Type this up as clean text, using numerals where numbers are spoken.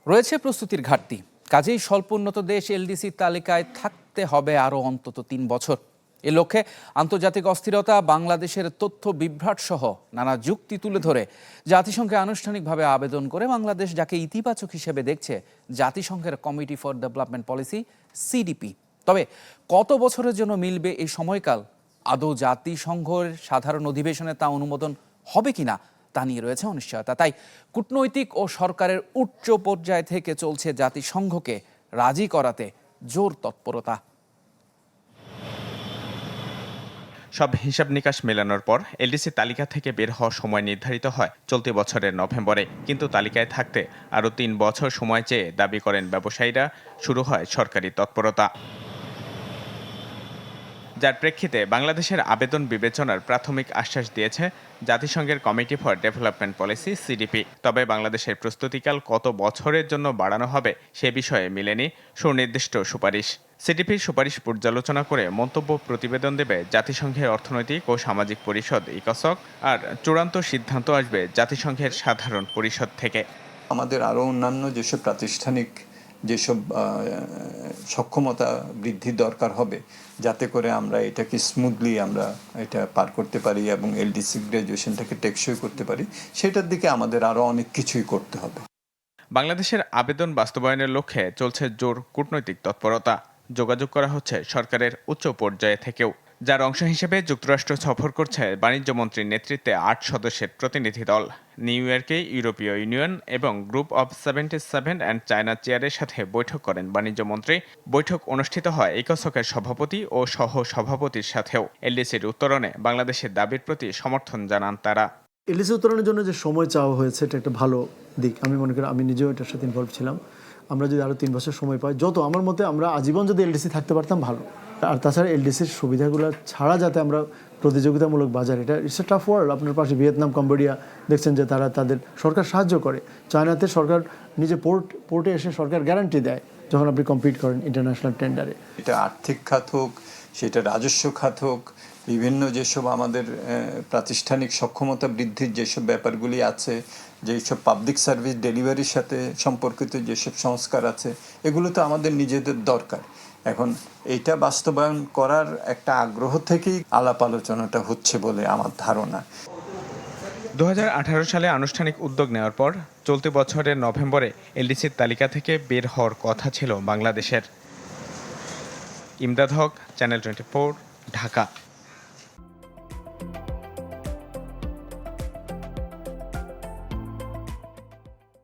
রয়েছে প্রস্তুতির ঘাটতি, কাজেই স্বল্পোন্নত দেশ এলডিসির তালিকায় থাকতে হবে আরও অন্তত ৩ বছর। এ লক্ষ্যে আন্তর্জাতিক অস্থিরতা, বাংলাদেশের তথ্য বিভ্রাট সহ নানা যুক্তি তুলে ধরে জাতিসংঘে আনুষ্ঠানিকভাবে আবেদন করে বাংলাদেশ যাকে ইতিবাচক হিসেবে দেখছে জাতিসংঘের committee for development policy CDP. তবে কত বছরের জন্য মিলবে এই সময়কাল, আদৌ জাতিসংঘের সাধারণ অধিবেশনে তা অনুমোদন হবে কিনা তা নিয়ে রয়েছে অনিশ্চয়তা। তাই কূটনৈতিক ও সরকারের উচ্চ পর্যায় থেকে চলছে জাতিসংঘকে রাজি করাতে জোর তৎপরতা। সব হিসাব নিকাশ মেলানোর পর এলডিসি তালিকা থেকে বের হওয়ার সময় নির্ধারিত হয় চলতি বছরের নভেম্বরে। কিন্তু তালিকায় থাকতে আরও ৩ বছর সময় চেয়ে দাবি করেন ব্যবসায়ীরা। শুরু হয় সরকারি তৎপরতা, যার প্রেক্ষিতে বাংলাদেশের আবেদন বিবেচনার প্রাথমিক আশ্বাস দিয়েছে জাতিসংঘের committee for development policy CDP. তবে বাংলাদেশের প্রস্তুতিকাল কত বছরের জন্য বাড়ানো হবে সে বিষয়ে মিলেনি সুনির্দিষ্ট সুপারিশ। সিডিপির সুপারিশ পর্যালোচনা করে মন্তব্য প্রতিবেদন দেবে জাতিসংঘের অর্থনৈতিক ও সামাজিক পরিষদ ইকোসক, আর চূড়ান্ত সিদ্ধান্ত আসবে জাতিসংঘের সাধারণ পরিষদ থেকে। আমাদের আরও অন্যান্য যেসব প্রাতিষ্ঠানিক যেসব সক্ষমতা বৃদ্ধির দরকার হবে, যাতে করে আমরা এটাকে স্মুথলি আমরা এটা পার করতে পারি এবং এলডিসি গ্র্যাজুয়েশনটাকে টেকসই করতে পারি, সেটার দিকে আমাদের আরও অনেক কিছুই করতে হবে। বাংলাদেশের আবেদন বাস্তবায়নের লক্ষ্যে চলছে জোর কূটনৈতিক তৎপরতা। যোগাযোগ করা হচ্ছে সরকারের উচ্চ পর্যায়ে থেকেও, যার অংশ হিসেবে যুক্তরাষ্ট্র সফর করছে বাণিজ্যমন্ত্রীর নেতৃত্বে ৮ সদস্যের প্রতিনিধি দল। নিউ ইয়র্কে ইউরোপীয় ইউনিয়ন এবং গ্রুপ অব 77 অ্যান্ড চায়না চেয়ারের সাথে বৈঠক করেন বাণিজ্যমন্ত্রী। বৈঠক অনুষ্ঠিত হয় ইকোসকের সভাপতি ও সহ সভাপতির সাথেও। এলডিসির উত্তরণে বাংলাদেশের দাবির প্রতি সমর্থন জানান তারা। এলডিসি উত্তরণের জন্য যে সময় চাওয়া হয়েছে এটা একটা ভালো দিক। আমি মনে করি, আমি নিজেও এটার সাথে ইনভলভ ছিলাম। আমরা যদি আরও 3 বছর সময় পাই, যত আমার মতে আমরা আজীবন যদি এলডিসি থাকতে পারতাম ভালো। আর তাছাড়া এলডিসির সুবিধাগুলো ছাড়া যাতে আমরা প্রতিযোগিতামূলক বাজার, এটা ইটস এ টাফ ওয়ার্ল্ড। আপনার পাশে ভিয়েতনাম, কম্বোডিয়া দেখছেন যে তারা তাদের সরকার সাহায্য করে। চায়নাতে সরকার নিজে পোর্টে এসে সরকার গ্যারান্টি দেয় যখন আপনি কম্পিট করেন ইন্টারন্যাশনাল টেন্ডারে। এটা আর্থিক খাত হোক, সেটা রাজস্ব খাত হোক, বিভিন্ন যেসব আমাদের প্রাতিষ্ঠানিক সক্ষমতা বৃদ্ধির যেসব ব্যাপারগুলি আছে, যেসব পাবলিক সার্ভিস ডেলিভারির সাথে সম্পর্কিত যেসব সংস্কার আছে, এগুলো তো আমাদের নিজেদের দরকার। এখন এইটা বাস্তবায়ন করার একটা আগ্রহ থেকেই আলাপ আলোচনাটা হচ্ছে বলে আমার ধারণা। 2018 সালে আনুষ্ঠানিক উদ্যোগ নেওয়ার পর চলতি বছরের নভেম্বরে এলডিসির তালিকা থেকে বের হওয়ার কথা ছিল বাংলাদেশের। ইমদাদ হক, চ্যানেল 24, ঢাকা।